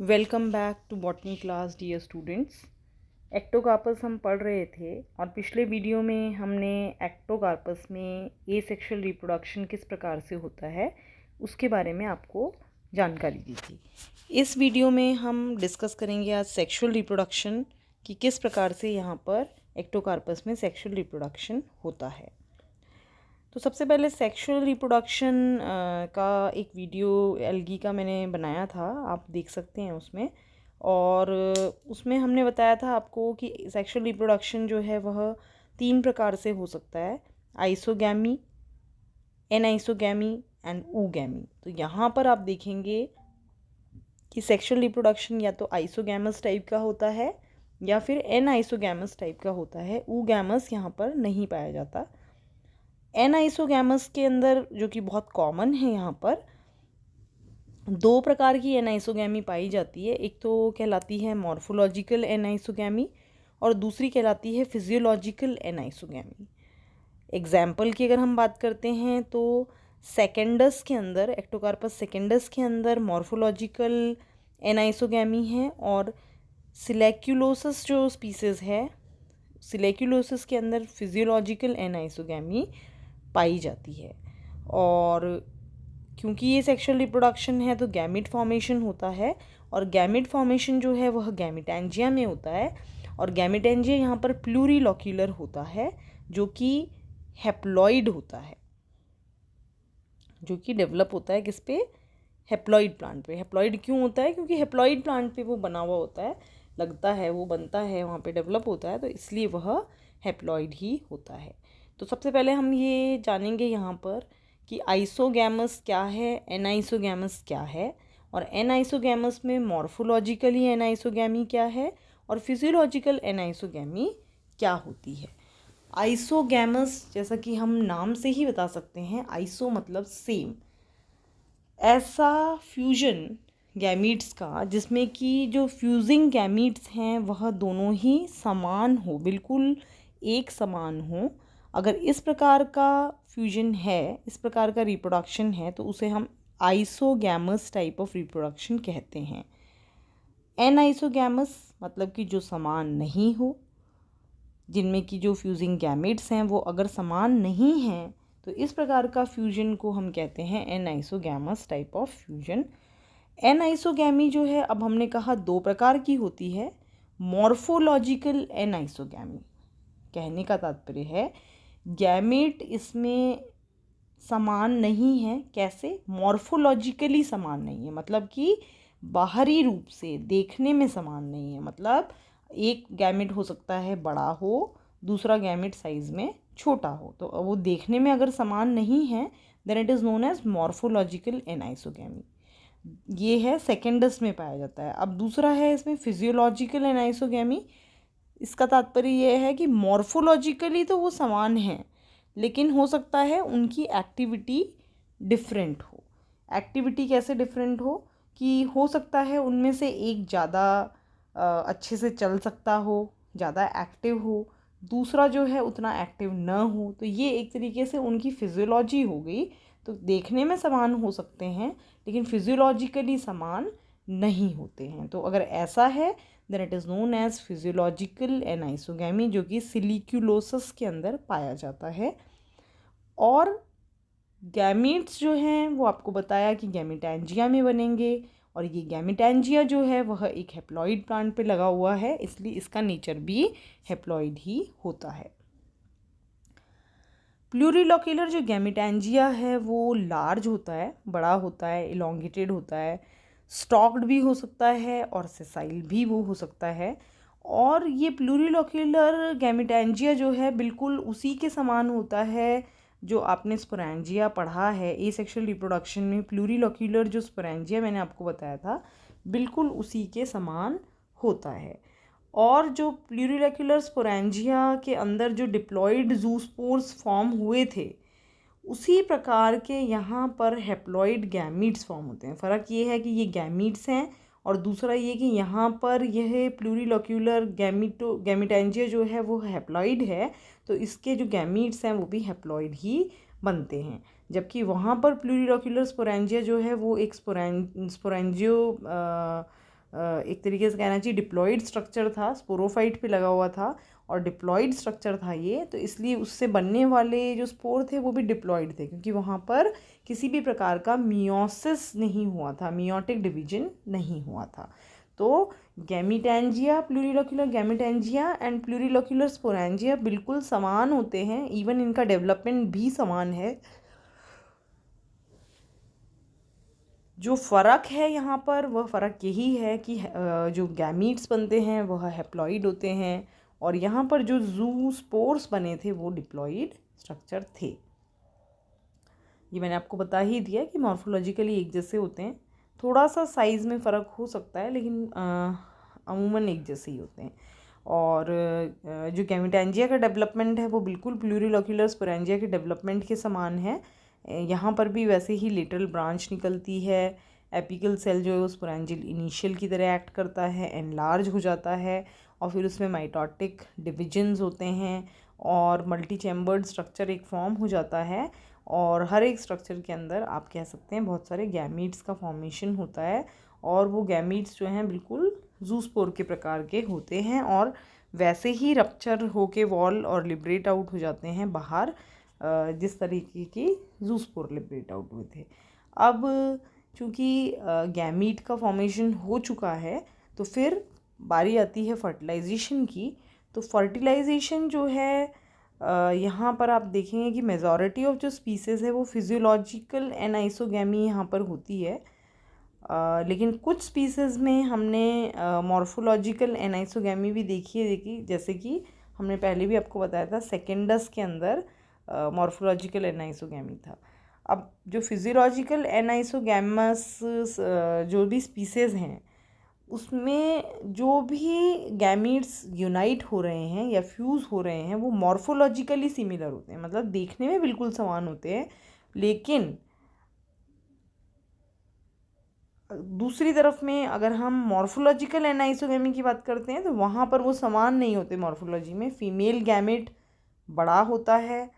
Welcome back to botany class dear students. Ectocarpus हम पढ़ रहे थे और पिछले वीडियो में हमने एक्टोकार्पस में ए सेक्शुअल रिप्रोडक्शन किस प्रकार से होता है उसके बारे में आपको जानकारी दी थी। इस वीडियो में हम डिस्कस करेंगे आज सेक्शुअल रिप्रोडक्शन कि किस प्रकार से यहाँ पर एक्टोकार्पस में सेक्शुअल रिप्रोडक्शन होता है। तो सबसे पहले सेक्सुअल रिप्रोडक्शन का एक वीडियो एल्गी का मैंने बनाया था, आप देख सकते हैं उसमें। और उसमें हमने बताया था आपको कि सेक्सुअल रिप्रोडक्शन जो है वह 3 प्रकार से हो सकता है, आइसोगैमी, एनाइसोगैमी एंड ऊगैमी। तो यहाँ पर आप देखेंगे कि सेक्सुअल रिप्रोडक्शन या तो आइसोगैमस टाइप का होता है या फिर एनाइसोगैमस टाइप का होता है। ऊगैमस यहाँ पर नहीं पाया जाता। एनाइसोगैमस के अंदर जो कि बहुत कॉमन है, यहाँ पर 2 प्रकार की एनाइसोगैमी पाई जाती है। एक तो कहलाती है मॉर्फोलॉजिकल एनाइसोगैमी और दूसरी कहलाती है फिजियोलॉजिकल एनाइसोगैमी। एग्जाम्पल की अगर हम बात करते हैं तो सेकेंडस के अंदर, एक्टोकार्पस सेकेंडस के अंदर मॉर्फोलॉजिकल एनाइसोगैमी है और सिलेक्युलोसस जो स्पीसीज़ है, सिलेक्युलोसस के अंदर फिजियोलॉजिकल एनाइसोगैमी पाई जाती है। और क्योंकि ये सेक्सुअल रिप्रोडक्शन है तो गैमिट फॉर्मेशन होता है और गैमिट फॉर्मेशन जो है वह गैमिटेंजिया में होता है और गैमिटेंजिया यहाँ पर प्लूरिलॉक्यूलर होता है जो कि हेप्लॉइड होता है, जो कि डेवलप होता है किस पे, हेप्लॉइड प्लांट पे। हेप्लॉइड क्यों होता है? क्योंकि हेप्लॉइड प्लांट पे वो बना हुआ होता है, लगता है, वो बनता है, वहाँ पे डेवलप होता है, तो इसलिए वह हेप्लॉइड ही होता है। तो सबसे पहले हम ये जानेंगे यहाँ पर कि आइसोगैमस क्या है, एनाइसोगैमस क्या है, और एनाइसोगैमस में मॉर्फोलॉजिकली एनाइसोगैमी क्या है और फिजियोलॉजिकल एनाइसोगैमी क्या होती है। आइसोगैमस, जैसा कि हम नाम से ही बता सकते हैं, आइसो मतलब सेम, ऐसा फ्यूजन गैमीट्स का जिसमें कि जो फ्यूजिंग गैमीट्स हैं वह दोनों ही समान हो, बिल्कुल एक समान हो। अगर इस प्रकार का फ्यूजन है, इस प्रकार का रिप्रोडक्शन है, तो उसे हम आइसोगैमस टाइप ऑफ रिप्रोडक्शन कहते हैं। एनाइसोगैमस मतलब कि जो समान नहीं हो, जिनमें कि जो फ्यूजिंग गैमेट्स हैं वो अगर समान नहीं हैं, तो इस प्रकार का फ्यूजन को हम कहते हैं anisogamous type of fusion. Anisogamy जो है, अब हमने कहा 2 प्रकार की होती है। मॉर्फोलॉजिकल एनाइसोगैमी, कहने का तात्पर्य है गैमेट इसमें समान नहीं है। कैसे? मॉर्फोलॉजिकली समान नहीं है, मतलब कि बाहरी रूप से देखने में समान नहीं है। मतलब एक गैमेट हो सकता है बड़ा हो, दूसरा गैमेट साइज में छोटा हो, तो वो देखने में अगर समान नहीं है then it is known as morphological anisogamy. ये है सेकेंडस में पाया जाता है। अब दूसरा है इसमें फिजियोलॉजिकल एनाइसोगैमी। इसका तात्पर्य यह है कि मॉर्फोलॉजिकली तो वो समान हैं, लेकिन हो सकता है उनकी एक्टिविटी डिफरेंट हो। एक्टिविटी कैसे डिफरेंट हो? कि हो सकता है उनमें से एक ज़्यादा अच्छे से चल सकता हो, ज़्यादा एक्टिव हो, दूसरा जो है उतना एक्टिव न हो। तो ये एक तरीके से उनकी फिजियोलॉजी हो गई। तो देखने में समान हो सकते हैं लेकिन फिजियोलॉजिकली समान नहीं होते हैं। तो अगर ऐसा है then it is known as physiological anisogamy, जो कि सिलिक्यूलोसस के अंदर पाया जाता है। और गैमीट्स जो हैं वो आपको बताया कि गैमिटेंजिया में बनेंगे और ये गैमिटेंजिया जो है वह एक हेप्लॉइड प्लांट पे लगा हुआ है, इसलिए इसका नेचर भी हेप्लॉइड ही होता है। प्लूरिलॉक्यूलर जो गैमिटेंजिया है वो लार्ज होता है, बड़ा होता है, इलोंगेटेड होता है, स्टॉक्ड भी हो सकता है और सेसाइल भी वो हो सकता है। और ये प्लूरिलॉक्यूलर गैमिटेंजिया जो है बिल्कुल उसी के समान होता है जो आपने स्पोरेंजिया पढ़ा है। ए सेक्शुअल रिप्रोडक्शन में प्लूरिलॉक्यूलर जो स्पोरेंजिया मैंने आपको बताया था बिल्कुल उसी के समान होता है। और जो प्लूरिलॉक्यूलर स्पोरेंजिया के अंदर जो डिप्लॉइड जूस्पोर्स फॉर्म हुए थे, उसी प्रकार के यहाँ पर हेप्लॉइड गैमीट्स फॉर्म होते हैं। फ़र्क ये है कि ये गैमीट्स हैं और दूसरा ये कि यहाँ पर यह प्लूरिलॉक्यूलर गैमिटेंजिया जो है वो हेप्लॉइड है, तो इसके जो गैमीट्स हैं वो भी हेप्लॉइड ही बनते हैं। जबकि वहाँ पर प्लूरिलॉक्यूलर स्पोरेंजिया जो है वो एक स्पोरेंजियो एक तरीके से कहना चाहिए डिप्लॉइड स्ट्रक्चर था, स्पोरोफाइट पे लगा हुआ था और डिप्लॉइड स्ट्रक्चर था ये, तो इसलिए उससे बनने वाले जो स्पोर थे वो भी डिप्लॉइड थे, क्योंकि वहाँ पर किसी भी प्रकार का मियोसिस नहीं हुआ था, मियोटिक डिवीजन नहीं हुआ था। तो गैमीटेंजिया, प्लूरिलोक्यूलर गैमीटेंजिया एंड प्लूरिलोक्यूलर स्पोरेंजिया बिल्कुल समान होते हैं, इवन इनका डेवलपमेंट भी समान है। जो फ़र्क है यहाँ पर वह फ़र्क यही है कि जो गैमीट्स बनते हैं वह हैप्लॉइड होते हैं, और यहाँ पर जो जू स्पोर्स बने थे वो डिप्लॉइड स्ट्रक्चर थे। ये मैंने आपको बता ही दिया कि मॉर्फोलॉजिकली एक जैसे होते हैं, थोड़ा सा साइज़ में फ़र्क हो सकता है, लेकिन अमूमन एक जैसे ही होते हैं। और जो गैमीटेंजिया का डेवलपमेंट है वो बिल्कुल प्लूरिलोक्यूलर स्पोरेंजिया के डेवलपमेंट के समान है। यहाँ पर भी वैसे ही लेटरल ब्रांच निकलती है, एपिकल सेल जो है वो स्पोरेंजियल इनिशियल की तरह एक्ट करता है, एनलार्ज हो जाता है, और फिर उसमें माइटोटिक डिविजन्स होते हैं और मल्टी चैम्बर्ड स्ट्रक्चर एक फॉर्म हो जाता है, और हर एक स्ट्रक्चर के अंदर आप कह सकते हैं बहुत सारे गैमीट्स का फॉर्मेशन होता है, और वो गैमीट्स जो हैं बिल्कुल जूस्पोर के प्रकार के होते हैं, और वैसे ही रप्चर होके वॉल और लिबरेट आउट हो जाते हैं बाहर, जिस तरीके की जूस्पोर लिबरेट आउट हुए थे। अब चूँकि गैमीट का फॉर्मेशन हो चुका है तो फिर बारी आती है फर्टिलाइजेशन की। तो फर्टिलाइजेशन जो है यहाँ पर आप देखेंगे कि मेजॉरिटी ऑफ जो स्पीसीज़ है वो फिजियोलॉजिकल एनाइसोगैमी यहाँ पर होती है, लेकिन कुछ स्पीसीज़ में हमने मॉर्फोलॉजिकल एनाइसोगैमी भी देखी, जैसे कि हमने पहले भी आपको बताया था सेकेंडस के अंदर मॉर्फोलॉजिकल एनाइसोगैमी था। अब जो फिजियोलॉजिकल एनाइसोगैमस जो भी स्पीसीज़ हैं उसमें जो भी गैमीट्स यूनाइट हो रहे हैं या फ्यूज़ हो रहे हैं वो मॉर्फोलॉजिकली सिमिलर होते हैं, मतलब देखने में बिल्कुल समान होते हैं, लेकिन दूसरी तरफ में अगर हम मॉर्फोलॉजिकल एनाइसोगैमी की बात करते हैं तो वहाँ पर वो समान नहीं होते। मॉर्फोलॉजी में फीमेल गैमेट बड़ा होता है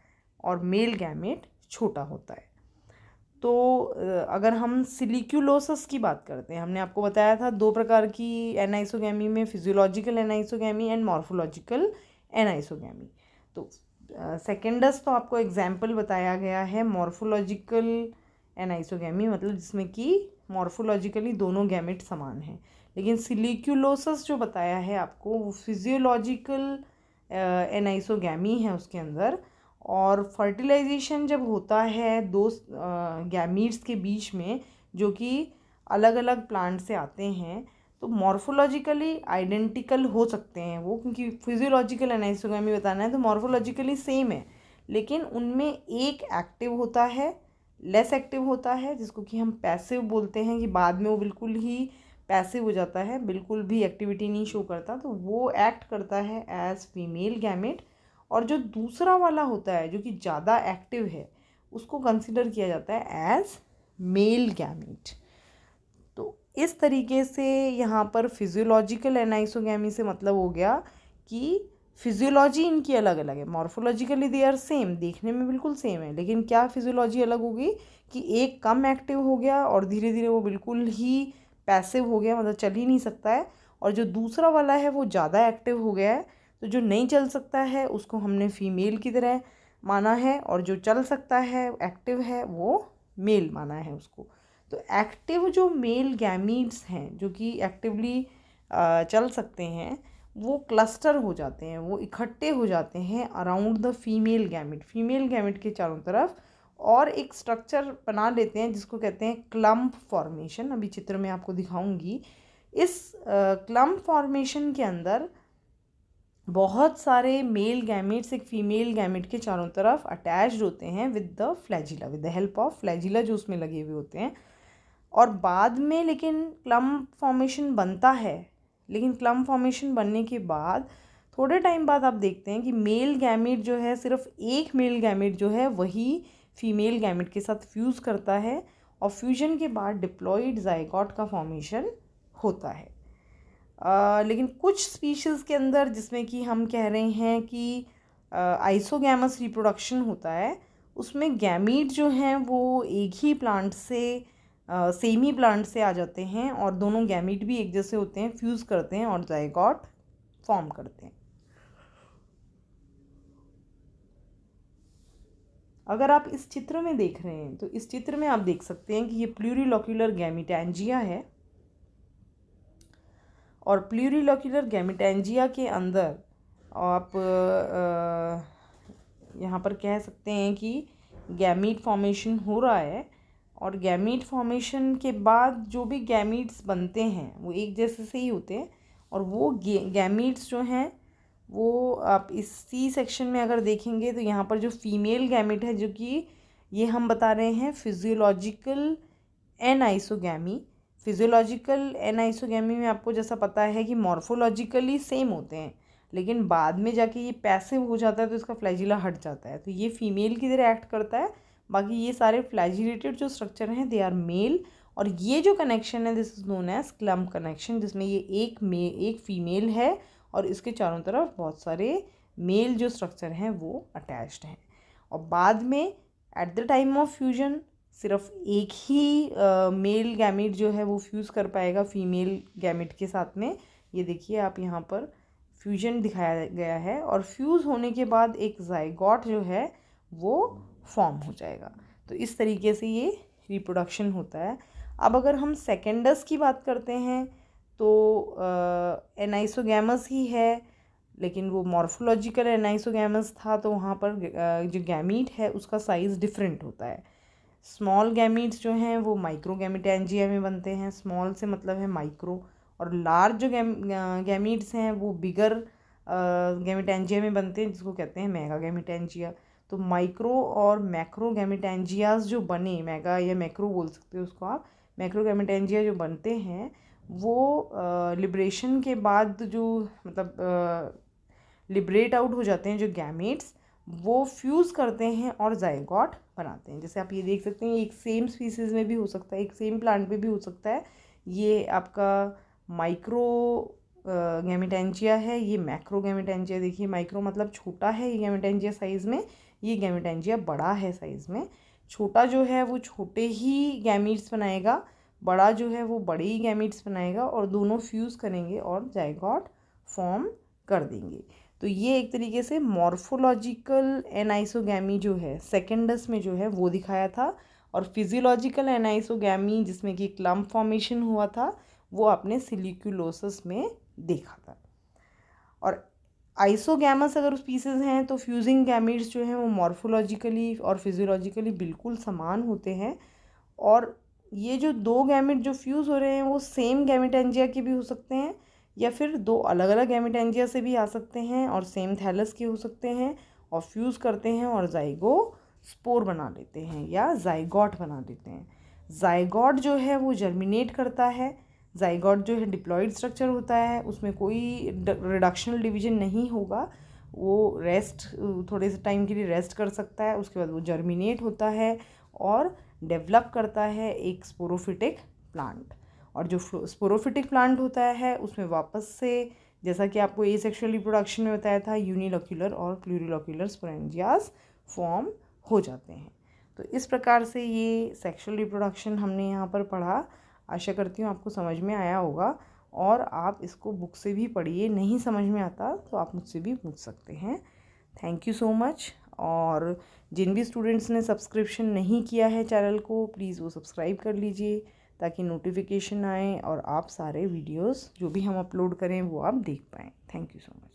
और मेल गैमेट छोटा होता है। तो अगर हम सिलिक्यूलोसिस की बात करते हैं, हमने आपको बताया था दो प्रकार की एनाइसोगैमी में, physiological anisogamy and morphological anisogamy. तो सेकेंडस तो आपको एग्जाम्पल बताया गया है मॉर्फोलॉजिकल एनाइसोगैमी, मतलब जिसमें कि मॉर्फोलॉजिकली दोनों गैमेट समान हैं, लेकिन सिलिक्यूलोसिस जो बताया है आपको वो फिजियोलॉजिकल एनाइसोगैमी है उसके अंदर। और फर्टिलाइजेशन जब होता है दो गैमीट्स के बीच में जो कि अलग अलग प्लांट से आते हैं, तो मॉर्फोलॉजिकली आइडेंटिकल हो सकते हैं वो, क्योंकि फिजियोलॉजिकल एनाइसोगैमी बताना है तो मॉर्फोलॉजिकली सेम है, लेकिन उनमें एक एक्टिव होता है, लेस एक्टिव होता है, जिसको कि हम पैसिव बोलते हैं, कि बाद में वो बिल्कुल ही पैसिव हो जाता है, बिल्कुल भी एक्टिविटी नहीं शो करता, तो वो एक्ट करता है एज फीमेल गैमेट। और जो दूसरा वाला होता है जो कि ज़्यादा एक्टिव है उसको कंसिडर किया जाता है एज मेल गैमेट। तो इस तरीके से यहाँ पर फिजियोलॉजिकल एनाइसोगैमी से मतलब हो गया कि फिजियोलॉजी इनकी अलग अलग है, मॉर्फोलॉजिकली दे आर सेम, देखने में बिल्कुल सेम है, लेकिन क्या फिजियोलॉजी अलग होगी कि एक कम एक्टिव हो गया और धीरे धीरे वो बिल्कुल ही पैसिव हो गया, मतलब चल ही नहीं सकता है, और जो दूसरा वाला है वो ज़्यादा एक्टिव हो गया है, तो जो नहीं चल सकता है उसको हमने फीमेल की तरह माना है, और जो चल सकता है एक्टिव है वो मेल माना है उसको। तो एक्टिव जो मेल गैमीट्स हैं जो कि एक्टिवली चल सकते हैं वो क्लस्टर हो जाते हैं, वो इकट्ठे हो जाते हैं अराउंड द फीमेल गैमेट के चारों तरफ, और एक स्ट्रक्चर बना लेते हैं जिसको कहते हैं क्लम्प फॉर्मेशन। अभी चित्र में आपको दिखाऊंगी। इस क्लम्प फॉर्मेशन के अंदर बहुत सारे मेल गैमेट्स एक फीमेल गैमेट के चारों तरफ अटैच्ड होते हैं with the flagella, with the help of flagella जो उसमें लगे हुए होते हैं। और बाद में लेकिन क्लम्प फॉर्मेशन बनता है, लेकिन क्लम्प फॉर्मेशन बनने के बाद थोड़े टाइम बाद आप देखते हैं कि मेल गैमेट जो है, सिर्फ एक मेल गैमेट जो है वही फीमेल गैमेट के साथ फ्यूज़ करता है, और फ्यूजन के बाद डिप्लॉइड जाइगोट का फॉर्मेशन होता है। लेकिन कुछ स्पीशीज़ के अंदर जिसमें कि हम कह रहे हैं कि आइसोगैमस रिप्रोडक्शन होता है, उसमें गैमीट जो हैं वो एक ही प्लांट से सेमी प्लांट से आ जाते हैं और दोनों गैमीट भी एक जैसे होते हैं, फ्यूज़ करते हैं और जाइगोट फॉर्म करते हैं। अगर आप इस चित्र में देख रहे हैं तो इस चित्र में आप देख सकते हैं कि ये प्लूरिलोक्यूलर गैमीटेंजिया है और प्लूरिलोक्यूलर गैमीटेंजिया के अंदर आप यहाँ पर कह सकते हैं कि गैमीट फॉर्मेशन हो रहा है और गैमीट फॉर्मेशन के बाद जो भी गैमीट्स बनते हैं वो एक जैसे से ही होते हैं और वो गैमीट्स जो हैं वो आप इस सी सेक्शन में अगर देखेंगे तो यहाँ पर जो फीमेल गैमीट है, जो कि ये हम बता रहे हैं फिजियोलॉजिकल एनाइसोगैमी। फिजियोलॉजिकल एनाइसोगैमी में आपको जैसा पता है कि मॉर्फोलॉजिकली सेम होते हैं, लेकिन बाद में जाके ये पैसिव हो जाता है तो इसका फ्लैजिला हट जाता है, तो ये फीमेल की तरह एक्ट करता है। बाकी ये सारे फ्लैजिलेटेड जो स्ट्रक्चर हैं दे आर मेल, और ये जो कनेक्शन है this is known as clamp connection, जिसमें ये एक फीमेल है और इसके चारों तरफ बहुत सारे मेल जो स्ट्रक्चर हैं वो अटैच्ड हैं। और बाद में at the time of fusion सिर्फ एक ही मेल गैमेट जो है वो फ्यूज़ कर पाएगा फीमेल गैमेट के साथ में। ये देखिए आप यहाँ पर फ्यूजन दिखाया गया है और फ्यूज़ होने के बाद एक जाइगोट जो है वो फॉर्म हो जाएगा। तो इस तरीके से ये रिप्रोडक्शन होता है। अब अगर हम सेकेंडस की बात करते हैं तो एनाइसोगैमस ही है, लेकिन वो मॉर्फोलॉजिकल एनाइसोगैमस था, तो वहाँ पर जो गैमीट है उसका साइज़ डिफरेंट होता है। स्मॉल गैमीट्स जो हैं वो माइक्रो गैमीटेंजिया में बनते हैं, स्मॉल से मतलब है माइक्रो, और लार्ज जो गैमीट्स हैं वो बिगर गैमीटेंजिया में बनते हैं, जिसको कहते हैं मेगा गैमीटेंजिया। तो माइक्रो और मैक्रो गैमीटेंजियाज जो बने, मेगा या मैक्रो बोल सकते हो उसको आप, मैक्रो गैमीटेंजिया जो बनते हैं वो लिब्रेशन के बाद जो मतलब लिबरेट आउट हो जाते हैं जो गैमेट्स, वो फ्यूज़ करते हैं और जाइगोट बनाते हैं। जैसे आप ये देख सकते हैं एक सेम स्पीसीज़ में भी हो सकता है, एक सेम प्लांट में भी हो सकता है। ये आपका माइक्रो गैमीटेंजिया है, ये मैक्रो गैमीटेंजिया। देखिए माइक्रो मतलब छोटा है ये गैमीटेंजिया साइज़ में, ये गैमीटेंजिया बड़ा है साइज़ में। छोटा जो है वो छोटे ही गैमीट्स बनाएगा, बड़ा जो है वो बड़े ही गैमीट्स बनाएगा, और दोनों फ्यूज़ करेंगे और जाइगोट फॉर्म कर देंगे। तो ये एक तरीके से मॉर्फोलॉजिकल एनाइसोगैमी जो है सेकेंडस में जो है वो दिखाया था, और फिजियोलॉजिकल एनाइसोगैमी जिसमें कि क्लम्प फॉर्मेशन हुआ था वो आपने सिलिक्यूलोसिस में देखा था। और आइसोगैमस अगर स्पीसीज हैं तो फ्यूजिंग गैमीट्स जो हैं वो मॉर्फोलॉजिकली और फिजियोलॉजिकली बिल्कुल समान होते हैं, और ये जो दो गैमेट जो फ्यूज़ हो रहे हैं वो सेम गैमीटेंजिया के भी हो सकते हैं, या फिर दो अलग अलग गैमीटेंजिया से भी आ सकते हैं, और सेम थैलस के हो सकते हैं, और फ्यूज़ करते हैं और जाइगो स्पोर बना लेते हैं या जाइगोट बना लेते हैं। जाइगोट जो है वो जर्मिनेट करता है। जाइगोट जो है डिप्लॉइड स्ट्रक्चर होता है, उसमें कोई रिडक्शनल डिवीजन नहीं होगा, वो रेस्ट थोड़े से टाइम के लिए रेस्ट कर सकता है, उसके बाद वो जर्मिनेट होता है और डेवलप करता है एक स्पोरोफिटिक प्लांट। और जो स्पोरोफिटिक प्लांट होता है उसमें वापस से, जैसा कि आपको एसेक्सुअल रिप्रोडक्शन में बताया था, यूनिलोक्यूलर और प्लूरिलोक्यूलर स्पोरेंजियाज फॉर्म हो जाते हैं। तो इस प्रकार से ये सेक्सुअल रिप्रोडक्शन हमने यहाँ पर पढ़ा। आशा करती हूँ आपको समझ में आया होगा, और आप इसको बुक से भी पढ़िए, नहीं समझ में आता तो आप मुझसे भी पूछ सकते हैं। Thank you so much. और जिन भी स्टूडेंट्स ने सब्सक्रिप्शन नहीं किया है चैनल को, प्लीज़ वो सब्सक्राइब कर लीजिए ताकि नोटिफिकेशन आए और आप सारे वीडियोस जो भी हम अपलोड करें वो आप देख पाएँ। Thank you so much.